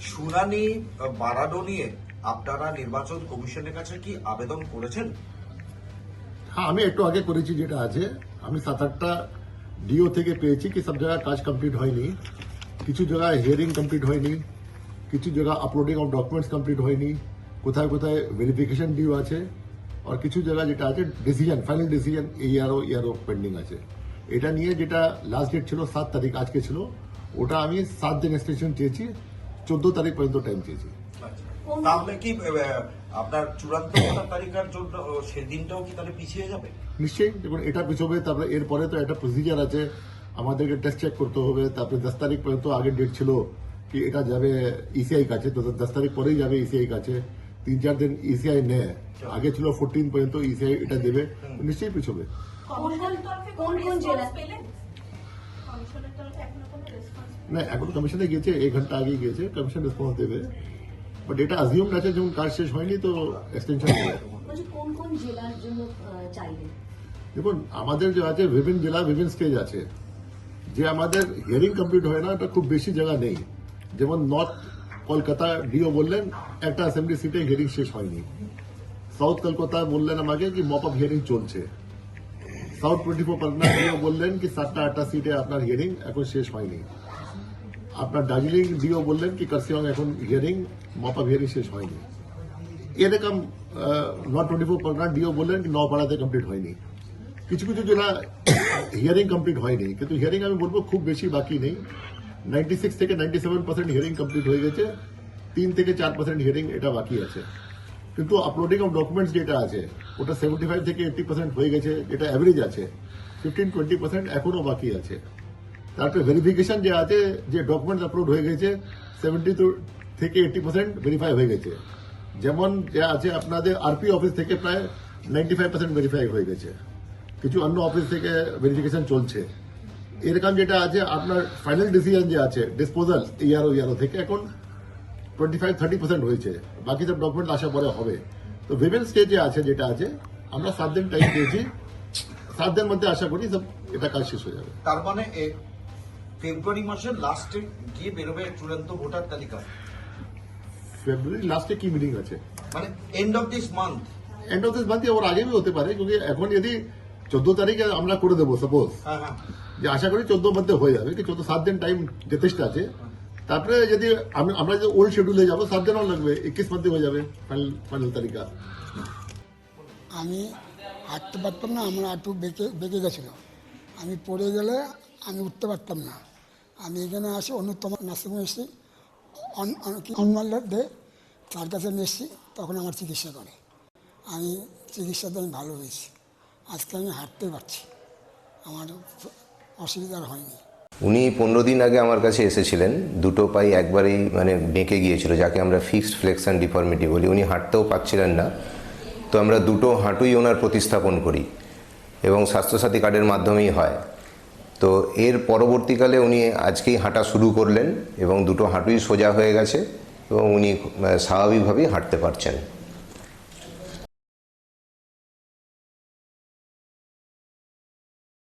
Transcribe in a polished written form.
শুনানি বাড়ানো নিয়ে আপনারা নির্বাচন কমিশনের কাছে কি আবেদন করেছেন? হ্যাঁ, আমি একটু আগে করেছি। যেটা আছে আমি 7-8টা ডিও থেকে পেয়েছি কি সব জায়গায় কাজ কমপ্লিট হয়নি, কিছু জায়গায় হিয়ারিং কমপ্লিট হয়নি, কিছু জায়গা আপলোডিং অফ ডকুমেন্টস কমপ্লিট হয়নি, কোথায় কোথায় ভেরিফিকেশন ডিও আছে, আর কিছু জায়গা যেটা আছে ডিসিশন, ফাইনাল ডিসিশন ইয়ারও পেন্ডিং আছে। এটা নিয়ে যেটা লাস্ট ডেট ছিল 7 তারিখ, আজকে ছিল, ওটা আমি 7 দিন এক্সটেনশন চেয়েছি, 14 তারিখ পর্যন্ত টাইম চেয়েছি। তাহলে কি আপনার চূড়ান্ত ভোটার তালিকার জন্য সেদিনটাও কি তাহলে পিছিয়ে যাবে? নিশ্চয়ই, দেখুন এটা পিছবে। তারপরে এরপরে তো একটা প্রসিজার আছে, আমাদেরকে টেস্ট চেক করতে হবে। তারপরে 10 তারিখ পর্যন্ত আগের ডেট ছিল কি এটা যাবে ইসিআই কাছে, তো 10 তারিখ পরেই যাবে ইসিআই কাছে। 3-4 দিন ইসিআই নেয়, আগে ছিল 14 পর্যন্ত ইসিআই এটা দেবে, নিশ্চয়ই পিছবে। না, এখন কমিশনে গিয়েছে, 1 ঘন্টা আগে গিয়েছে, কমিশন রেসপন্স দেবে। বাট এটা অ্যাজিউম আছে যেমন কাজ শেষ হয়নি তো এক্সটেনশন দেবে। কোন কোন জেলার জন্য চাইলে? দেখুন আমাদের যে আছে বিভিন্ন জেলা বিভিন্ন স্টেজ আছে, যে আমাদের হিয়ারিং কমপ্লিট হয় না এটা খুব বেশি জায়গা নেই। যেমন নর্থ কলকাতা ডিও বললেন একটা অ্যাসেম্বলি সিটে হিয়ারিং শেষ হয়নি। সাউথ কলকাতা বললেন আমাকে কি মপ আপ হিয়ারিং চলছে। সাউথ 24 পরগনা ডিও বললেন কি 7টা-8টা সিটে আপনার হিয়ারিং এখন শেষ হয়নি। আপনার দার্জিলিং ডিও বললেন কি কার্সিয়ং এখন হিয়ারিং মপ আপ হিয়ারিং শেষ হয়নি। এরকম নর্থ 24 পরগনা ডিও বললেন কি নওপাড়াতে কমপ্লিট হয়নি। কিছু কিছু জেলা হিয়ারিং কমপ্লিট হয়নি, কিন্তু হিয়ারিং আমি বলবো খুব বেশি বাকি নেই। 96 থেকে 97% হিয়ারিং কমপ্লিট হয়ে গেছে, 3 থেকে 4% হিয়ারিং এটা বাকি আছে। কিন্তু আপলোডিং অফ ডকুমেন্টস যেটা আছে ওটা 75 থেকে 80% হয়ে গেছে, যেটা অ্যাভারেজ আছে। 15-20% এখনো বাকি আছে। তারপরে ভেরিফিকেশন যে আছে, যে ডকুমেন্টস আপলোড হয়ে গেছে 70 থেকে 80% ভেরিফাই হয়ে গেছে। যেমন যে আছে আপনাদের আরপি অফিস থেকে প্রায় 95% ভেরিফাই হয়ে গেছে, কিছু অন্য অফিস থেকে ভেরিফিকেশন চলছে। এরকম যেটা আছে আপনার ফাইনাল ডিসিশন যে আছে ডিসপোজাল ইয়ারও থেকে এখন 25-30% হয়েছে, বাকি সব ডকুমেন্ট আসার পরে হবে। তো বিভিন্ন স্টেজে আছে যেটা আছে, আমরা 7 দিন টাইম দিয়েছি, 7 দিনের মধ্যে আশা করি সব এটা কাজ শেষ হয়ে যাবে। তার মানে ফেব্রুয়ারি মাসের লাস্টে গিয়ে বেরোবে চূড়ান্ত ভোটার তালিকা। ফেব্রুয়ারি লাস্টে কি মিটিং আছে? মানে end of this month. End of this month ওর আগেই হতে পারে, কিন্তু এখন যদি 14 তারিখে আমরা করে দেবো সাপোজ, যে আশা করি 14 মধ্যে হয়ে যাবে, কি 7 দিন টাইম যথেষ্ট আছে। তারপরে যদি আমরা যদি ওল্ড শিডিউলে যাবো 7 দিনও লাগবে, 21 মধ্যে হয়ে যাবে ফাইনাল তারিখা। আমি হাঁটতে পারতাম না, আমার হাঁটু বেঁকে গেছিল। আমি পড়ে গেলে আমি উঠতে পারতাম না। আমি এখানে আসি অনুত্তম নার্সিংহোমে এসেছি, দে তার কাছে নিয়ে এসেছি, তখন আমার চিকিৎসা করে। আমি চিকিৎসাতে আমি ভালো হয়েছি, আজকে আমি হাঁটতে পারছি, আমার অসুবিধা হয়নি। উনি 15 দিন আগে আমার কাছে এসেছিলেন, দুটো পাই একবারেই মানে বেঁকে গিয়েছিল, যাকে আমরা ফিক্সড ফ্লেক্সন ডিফর্মিটি বলি। উনি হাঁটতেও পারছিলেন না, তো আমরা দুটো হাঁটুই ওনার প্রতিস্থাপন করি এবং স্বাস্থ্যসাথী কার্ডের মাধ্যমেই হয়। তো এর পরবর্তীকালে উনি আজকেই হাঁটা শুরু করলেন এবং দুটো হাঁটুই সোজা হয়ে গেছে এবং উনি স্বাভাবিকভাবেই হাঁটতে পারছেন।